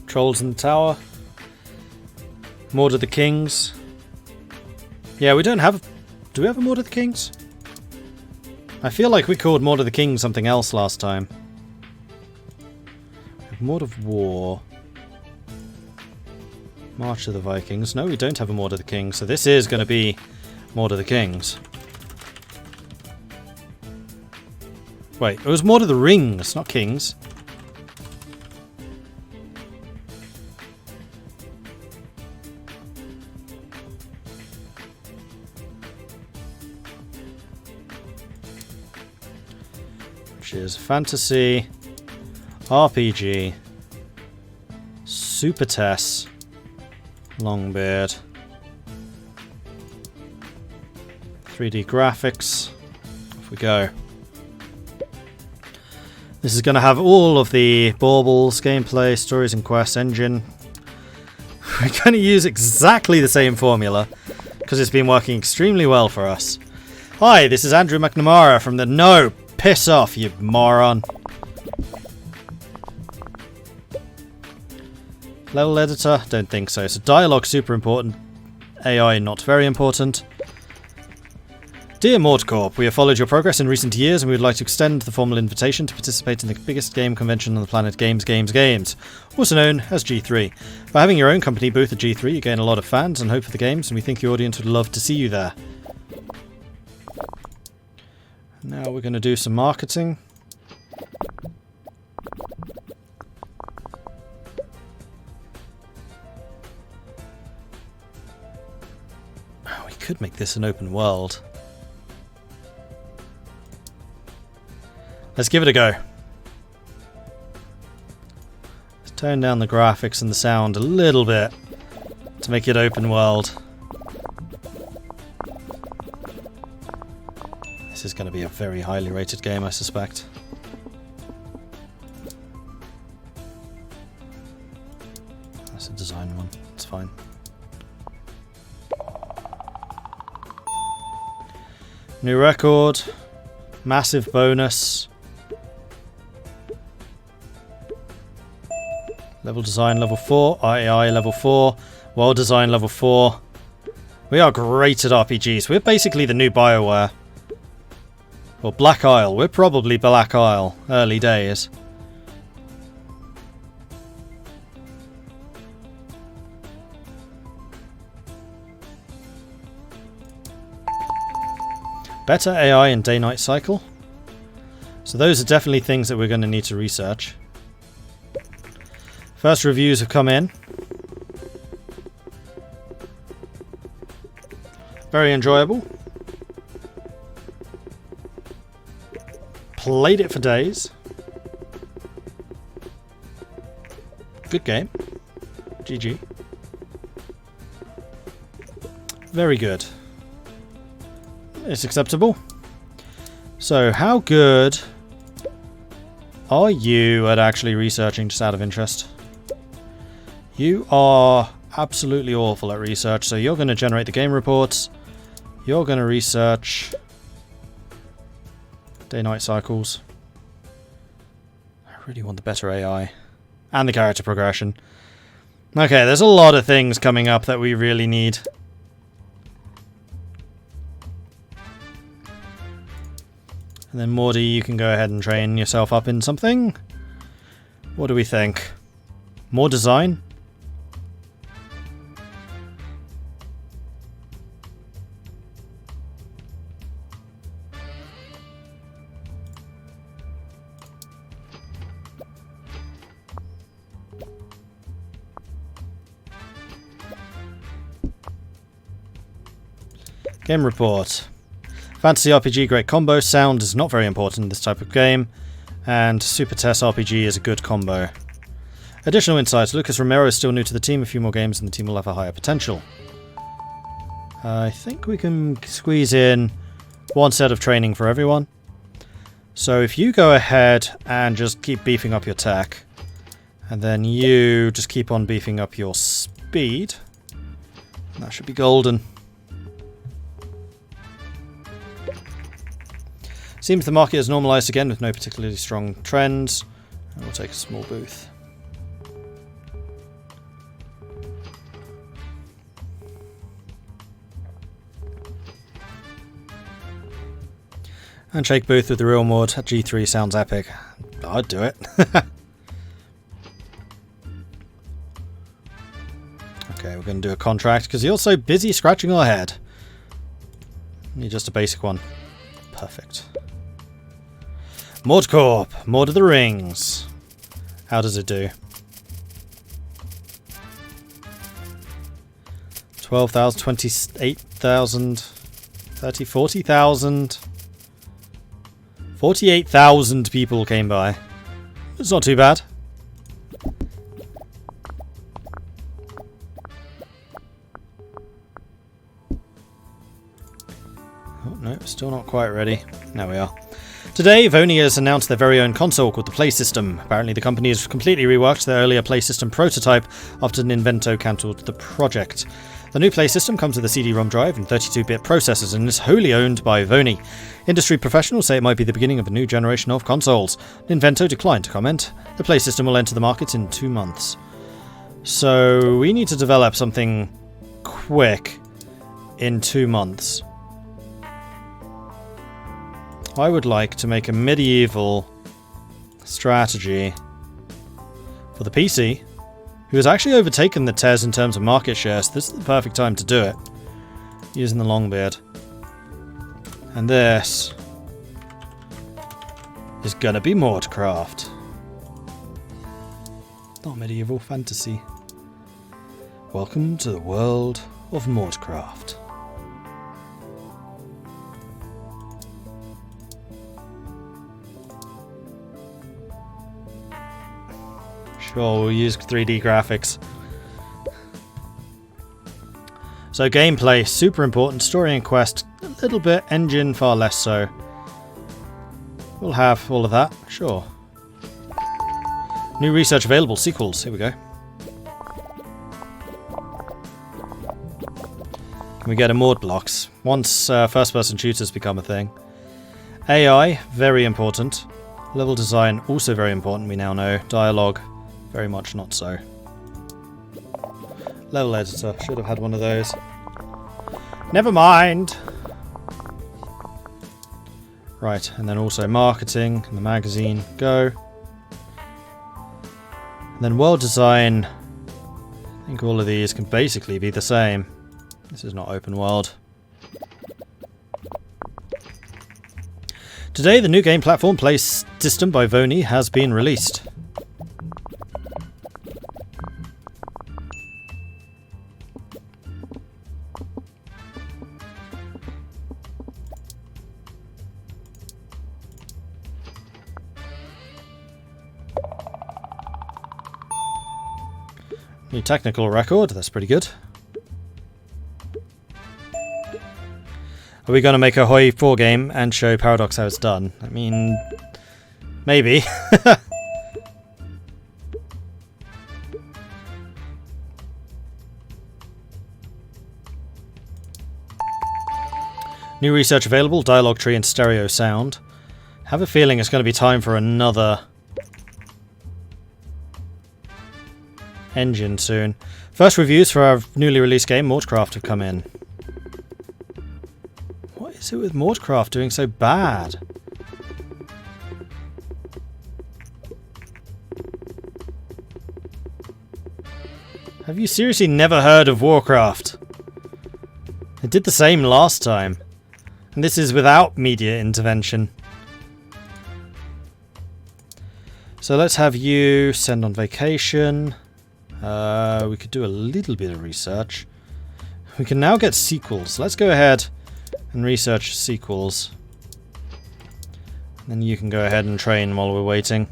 Trolls in the tower. Mordred the Kings. Yeah, we don't have... Do we have a Mordred the Kings? I feel like we called Mordred the Kings something else last time. Mord of War. March of the Vikings. No, we don't have a Mord of the Kings, so this is going to be Mord of the Kings. Wait, it was Mord of the Rings, not Kings. Which is fantasy, RPG, Super Tess, Longbeard, 3D graphics. Off we go. This is going to have all of the baubles, gameplay, stories and quests, engine. We're going to use exactly the same formula because it's been working extremely well for us. Hi, this is Andrew McNamara from the... No! Piss off, you moron! Level editor? Don't think so. So dialogue super important. AI not very important. Dear Mordcorp, we have followed your progress in recent years and we would like to extend the formal invitation to participate in the biggest game convention on the planet, Games, also known as G3. By having your own company booth at G3, you gain a lot of fans and hope for the games, and we think the audience would love to see you there. Now we're going to do some marketing. We could make this an open world. Let's give it a go. Let's tone down the graphics and the sound a little bit to make it open world. This is going to be a very highly rated game, I suspect. That's a design one. It's fine. New record. Massive bonus. Level design level 4. AI level 4. World design level 4. We are great at RPGs. We're basically the new BioWare. Or Black Isle. We're probably Black Isle. Early days. Better AI and day-night cycle. So those are definitely things that we're going to need to research. First reviews have come in. Very enjoyable. Played it for days. Good game. GG. Very good. It's acceptable. So, how good are you at actually researching, just out of interest? You are absolutely awful at research, so you're going to generate the game reports. You're going to research day-night cycles. I really want the better AI. And the character progression. Okay, there's a lot of things coming up that we really need. And then Morty, you can go ahead and train yourself up in something. What do we think? More design? Game report. Fantasy RPG, great combo. Sound is not very important in this type of game. And Super Tess RPG is a good combo. Additional insights. Lucas Romero is still new to the team. A few more games and the team will have a higher potential. I think we can squeeze in one set of training for everyone. So if you go ahead and just keep beefing up your tech. And then you just keep on beefing up your speed. That should be golden. Seems the market has normalised again with no particularly strong trends. And we'll take a small booth. Handshake booth with the real Mord at G3 sounds epic. I'd do it. Okay, we're going to do a contract because you're so busy scratching our head. Need just a basic one. Perfect. Mordcorp, Mord of the Rings. How does it do? 12,000, 28,000, 30, 40,000. 48,000 people came by. It's not too bad. Oh no, still not quite ready. There we are. Today, Vony has announced their very own console called the Play System. Apparently the company has completely reworked their earlier Play System prototype after Ninvento cancelled the project. The new Play System comes with a CD-ROM drive and 32-bit processors and is wholly owned by Vony. Industry professionals say it might be the beginning of a new generation of consoles. Ninvento declined to comment. The Play System will enter the market in 2 months. So we need to develop something quick in 2 months. I would like to make a medieval strategy for the PC, who has actually overtaken the TES in terms of market share, so this is the perfect time to do it, using the Longbeard. And this is gonna be Mordcraft. Not medieval fantasy. Welcome to the world of Mordcraft. Sure, we'll use 3D graphics. So gameplay, super important. Story and quest, a little bit. Engine, far less so. We'll have all of that, sure. New research available, sequels, here we go. Can we get a Mord blocks? Once first-person shooters become a thing. AI, very important. Level design, also very important, we now know. Dialogue, very much not so. Level editor, should have had one of those. Never mind! Right, and then also marketing, and the magazine, go. And then world design, I think all of these can basically be the same. This is not open world. Today, the new game platform Play System by Vony has been released. New technical record, that's pretty good. Are we going to make a Hoi 4 game and show Paradox how it's done? I mean, maybe. New research available, dialogue tree and stereo sound. Have a feeling it's going to be time for another engine soon. First reviews for our newly released game, Mordcraft, have come in. What is it with Mordcraft doing so bad? Have you seriously never heard of Warcraft? It did the same last time. And this is without media intervention. So let's have you send on vacation. We could do a little bit of research. We can now get sequels. Let's go ahead and research sequels. Then you can go ahead and train while we're waiting.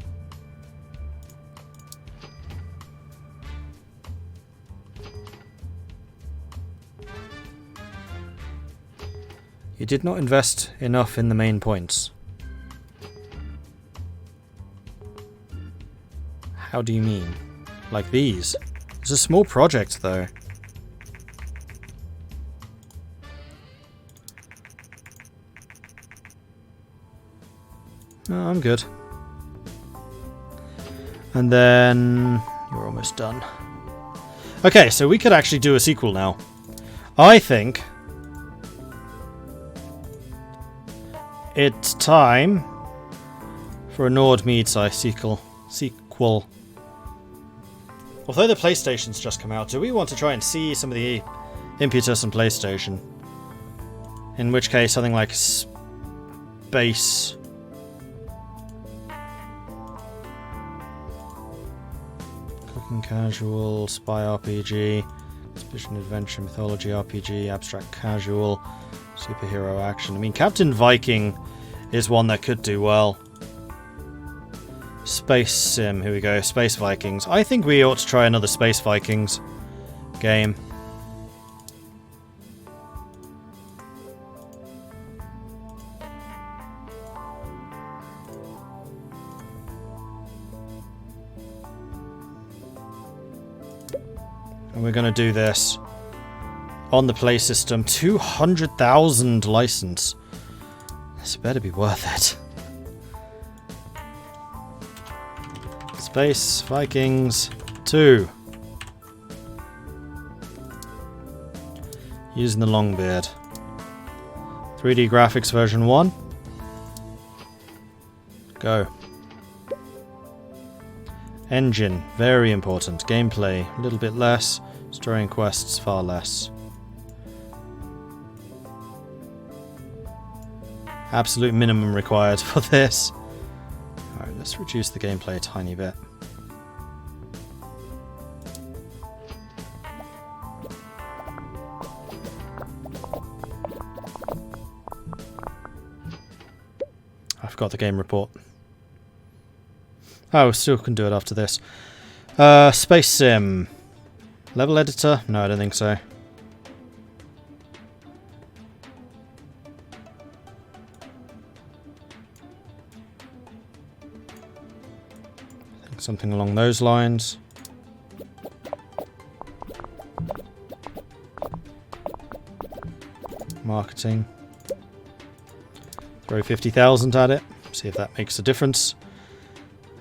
You did not invest enough in the main points. How do you mean? Like these? It's a small project, though. No, I'm good. And then you're almost done. Okay, so we could actually do a sequel now. I think it's time for a Nord Meadside sequel. Although the PlayStation's just come out, do we want to try and see some of the impetus on PlayStation? In which case, something like Space... Cooking Casual, Spy RPG, Expedition Adventure, Mythology RPG, Abstract Casual, Superhero Action. I mean, Captain Viking is one that could do well. Space Sim, here we go, Space Vikings. I think we ought to try another Space Vikings game. And we're going to do this on the Play System. 200,000 license. This better be worth it. Space Vikings 2. Using the Longbeard. 3D graphics version 1. Go. Engine, very important. Gameplay, a little bit less. Story and quests, far less. Absolute minimum required for this. Alright, let's reduce the gameplay a tiny bit. I forgot the game report. Oh, still can do it after this. Space Sim. Level editor? No, I don't think so. I think something along those lines. Marketing. Throw 50,000 at it. See if that makes a difference.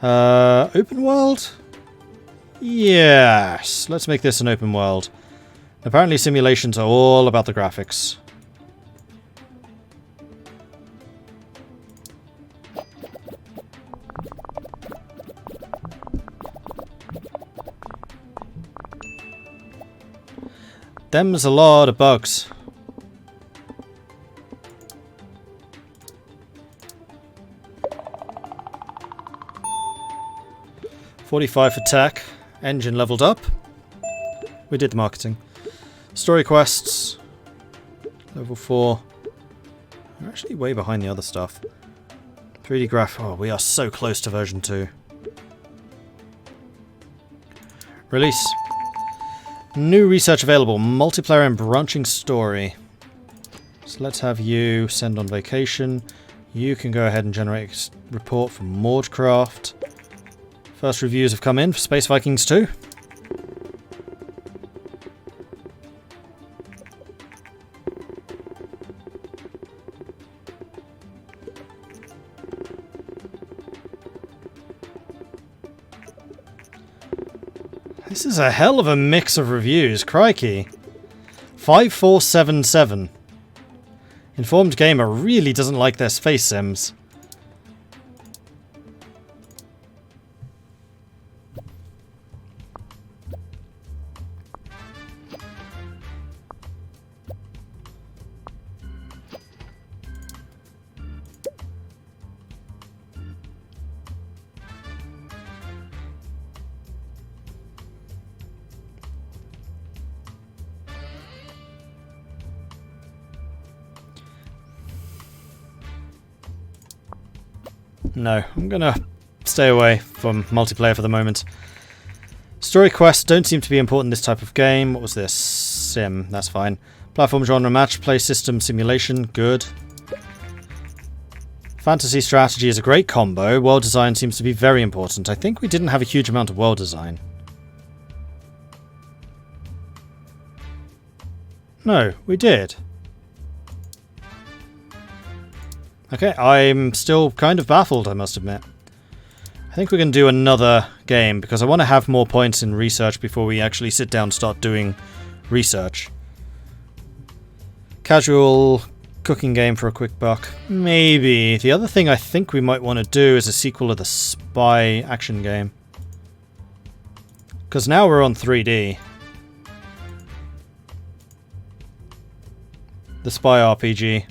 Open world? Yes, let's make this an open world. Apparently simulations are all about the graphics. Them's a lot of bugs. $45 for tech. Engine leveled up. We did the marketing. Story quests. Level 4. We're actually way behind the other stuff. 3D graph. Oh, we are so close to version 2. Release. New research available. Multiplayer and branching story. So let's have you send on vacation. You can go ahead and generate a report from Mordred. First reviews have come in for Space Vikings 2. This is a hell of a mix of reviews, crikey. 5477. Informed Gamer really doesn't like their space sims. No, I'm gonna stay away from multiplayer for the moment. Story quests don't seem to be important in this type of game. What was this? Sim, that's fine. Platform genre match, play system simulation, good. Fantasy strategy is a great combo. World design seems to be very important. I think we didn't have a huge amount of world design. No, we did. Okay, I'm still kind of baffled, I must admit. I think we're going to do another game, because I want to have more points in research before we actually sit down and start doing research. Casual cooking game for a quick buck. Maybe. The other thing I think we might want to do is a sequel of the spy action game. Because now we're on 3D. The spy RPG.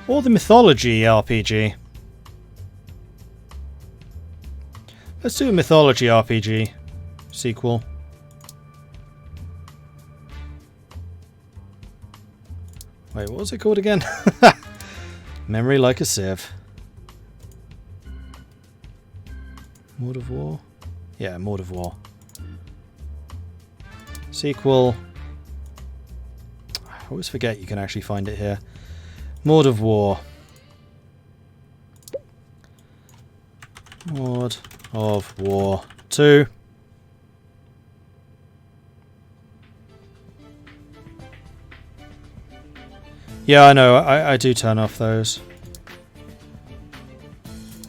Or the mythology RPG. Let's do a mythology RPG sequel. Wait, what was it called again? Memory like a sieve. Mord of War? Yeah, Mord of War. Sequel. I always forget you can actually find it here. Mord of War. Mord of War 2. Yeah, I know. I do turn off those.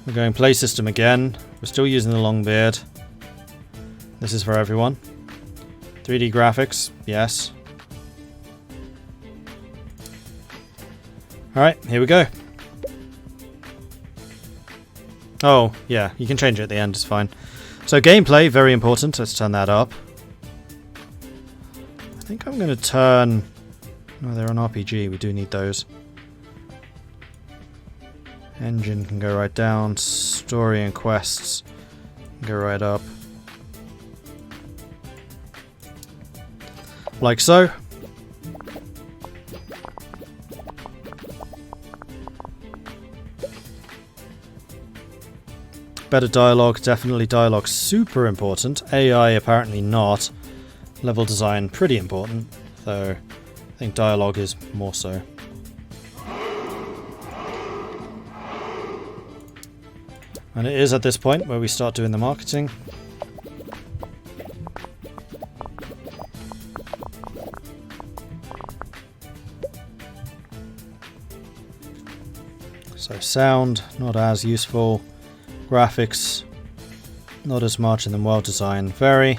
We're going play system again. We're still using the long beard. This is for everyone. 3D graphics, yes. Alright, here we go. Oh, yeah, you can change it at the end, it's fine. So gameplay, very important. Let's turn that up. I think I'm going to turn... No, they're on RPG, we do need those. Engine can go right down. Story and quests can go right up. Like so. Better dialogue, definitely dialogue super important. AI apparently not. Level design pretty important, though I think dialogue is more so. And it is at this point where we start doing the marketing. So sound, not as useful. Graphics, not as much, and then world design, very.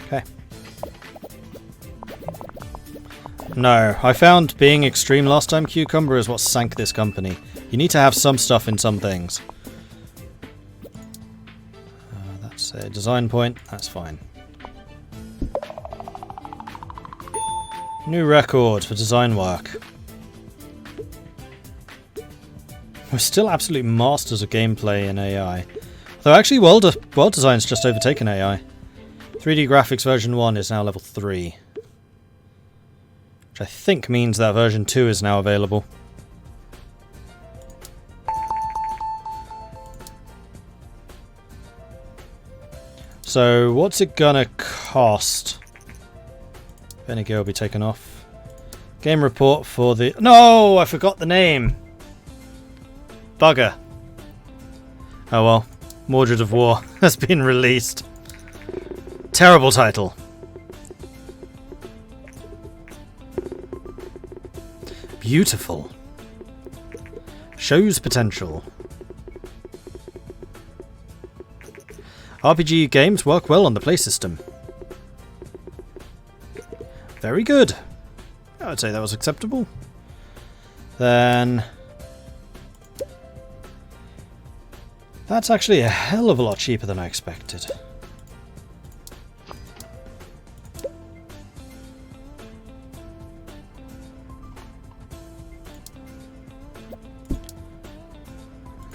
Okay. No, I found being extreme last time, Cucumber, is what sank this company. You need to have some stuff in some things. That's a design point, that's fine. New record for design work. We're still absolute masters of gameplay and AI. Though actually world design's just overtaken AI. 3D graphics version 1 is now level 3. Which I think means that version 2 is now available. So what's it gonna cost? Vinegar will be taken off. Game report for the... No! I forgot the name! Bugger. Oh well. Mordred of War has been released. Terrible title. Beautiful. Shows potential. RPG games work well on the play system. Very good. I would say that was acceptable. Then... That's actually a hell of a lot cheaper than I expected.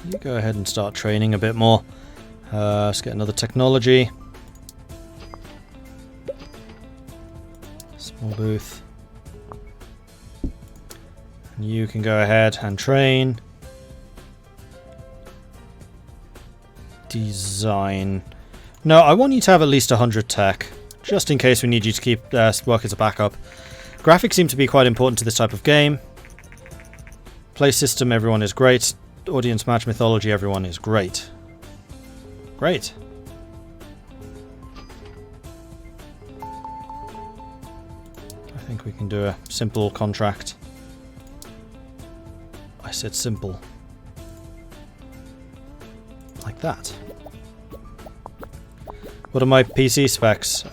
You go ahead and start training a bit more. Let's get another technology. Small booth. And you can go ahead and train. Design. No, I want you to have at least 100 tech, just in case we need you to keep work as a backup. Graphics seem to be quite important to this type of game. Play system, everyone is great. Audience match mythology, everyone is great. Great. I think we can do a simple contract. I said simple. Like that. What are my PC specs?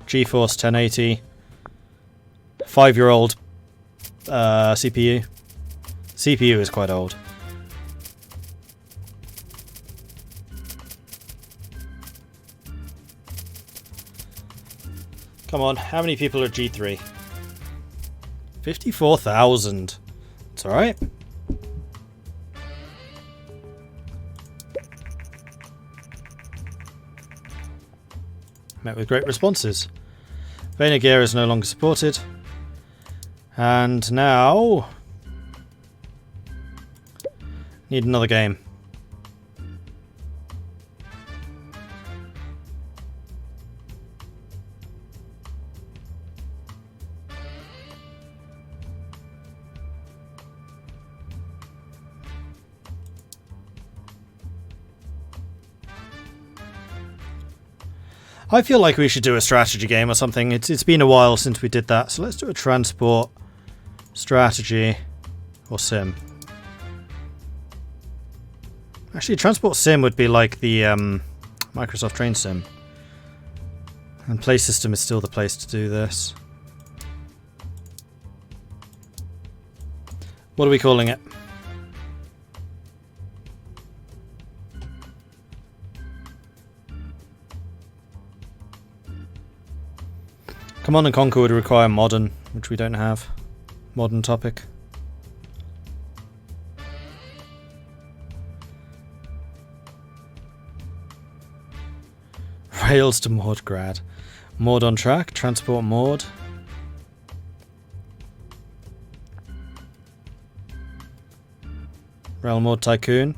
GeForce 1080. 5-year-old CPU. CPU is quite old. Come on, how many people are G3? 54,000. It's alright. Met with great responses. Vayner gear is no longer supported. And now... need another game. I feel like we should do a strategy game or something. It's been a while since we did that, so let's do a transport strategy or sim. Actually, transport sim would be like the Microsoft Train Sim. And Play System is still the place to do this. What are we calling it? Command and Conquer would require modern, which we don't have. Modern topic. Rails to Mordred. Mord on track. Transport Mord. Rail Mord Tycoon.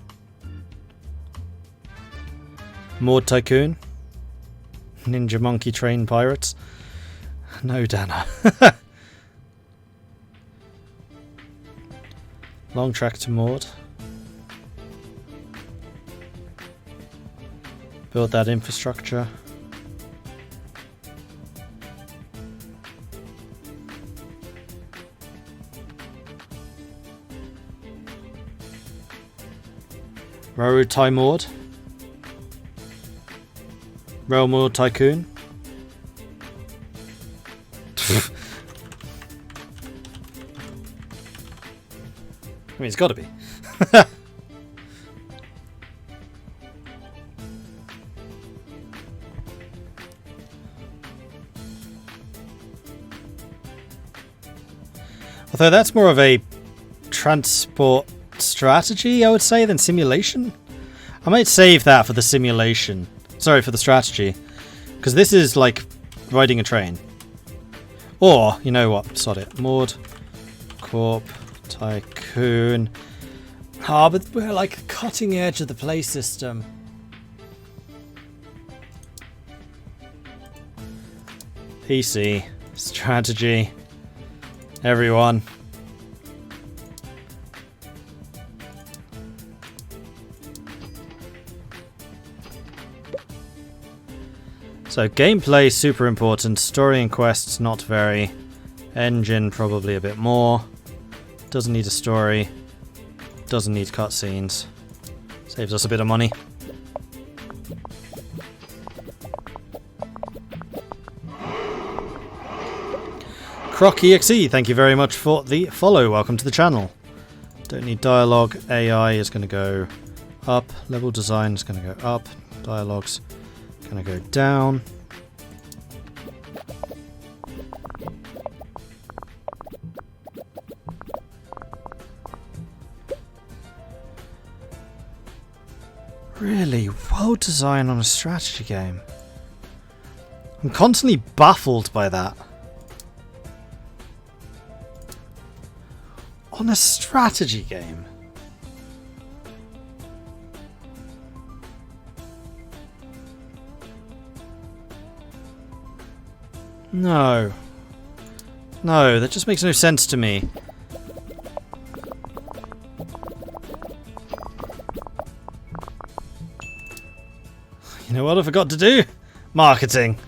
Mord Tycoon. Ninja Monkey Train Pirates. No, Dana. Long track to Mord. Build that infrastructure. Railroad Tie Mord. Rail Mord Tycoon. I mean, it's got to be. Although that's more of a transport strategy, I would say, than simulation. I might save that for the simulation. Sorry, for the strategy. Because this is like riding a train. Or, you know what, sod it. Mord Corp Tycoon. Ah, but we're like cutting edge of the play system. PC. Strategy. Everyone. So gameplay super important, story and quests not very, engine probably a bit more, doesn't need a story, doesn't need cutscenes, saves us a bit of money. CrocExe, thank you very much for the follow, welcome to the channel. Don't need dialogue, AI is going to go up, level design is going to go up, dialogues going to go down. Really, world design on a strategy game. I'm constantly baffled by that. On a strategy game. No. No, that just makes no sense to me. You know what I forgot to do? Marketing.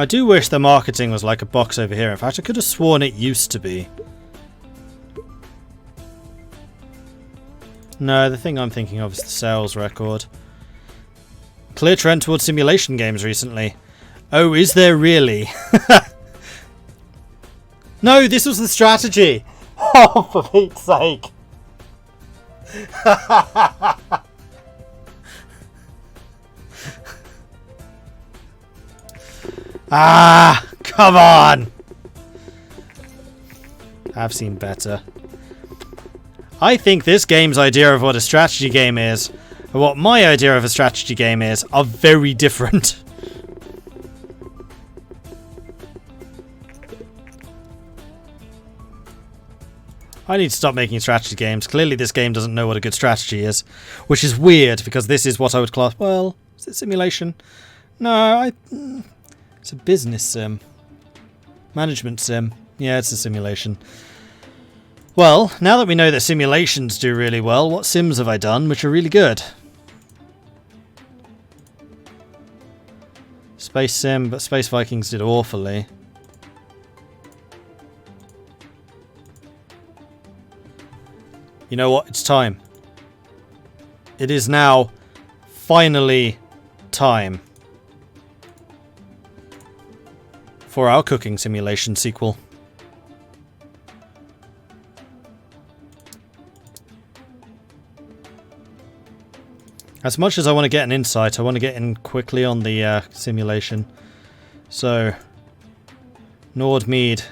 I do wish the marketing was like a box over here. In fact, I could have sworn it used to be. No, the thing I'm thinking of is the sales record. Clear trend towards simulation games recently. Oh, is there really? No, this was the strategy! Oh, for Pete's sake! Ah, come on! I've seen better. I think this game's idea of what a strategy game is, and what my idea of a strategy game is, are very different. I need to stop making strategy games. Clearly this game doesn't know what a good strategy is, which is weird, because this is what I would class... Well, is it simulation? No, it's a business sim. Management sim. Yeah, it's a simulation. Well, now that we know that simulations do really well, what sims have I done which are really good? Space sim, but Space Vikings did awfully. You know what? It's time. It is now finally time for our cooking simulation sequel. As much as I want to get an insight, I want to get in quickly on the simulation. So, Nordmead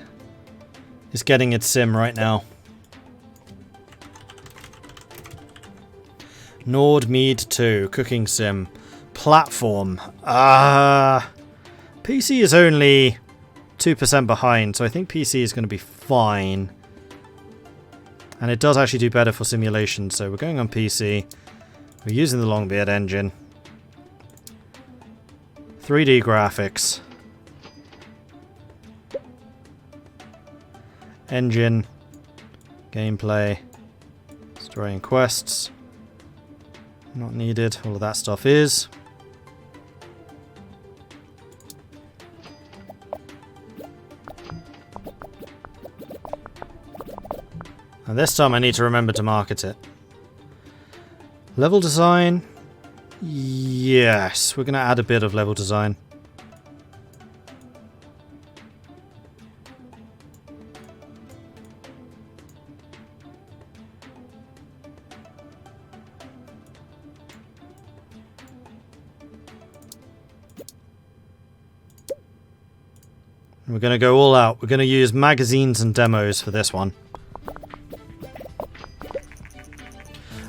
is getting its sim right now. Nordmead 2, cooking sim. Platform. PC is only 2% behind, so I think PC is going to be fine. And it does actually do better for simulation, so we're going on PC. We're using the Longbeard engine. 3D graphics. Engine. Gameplay. Story and quests. Not needed. All of that stuff is. And this time I need to remember to market it. Level design. Yes, we're going to add a bit of level design. We're going to go all out. We're going to use magazines and demos for this one.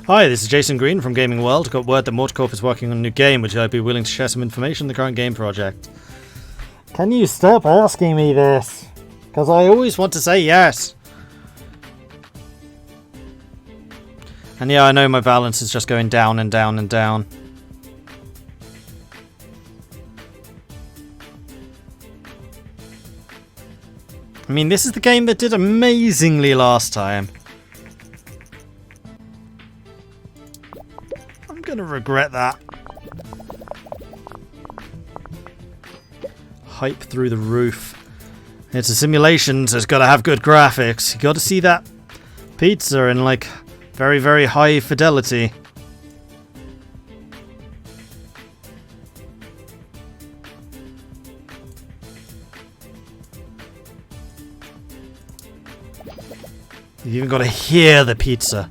Hi, this is Jason Green from Gaming World. Got word that Mordred is working on a new game. Would you be willing to share some information on the current game project? Can you stop asking me this? Because I always want to say yes. And yeah, I know my balance is just going down and down and down. I mean, this is the game that did amazingly last time. I'm gonna regret that. Hype through the roof. It's a simulation, so it's gotta have good graphics. You gotta see that pizza in like very, very high fidelity. You've even got to hear the pizza.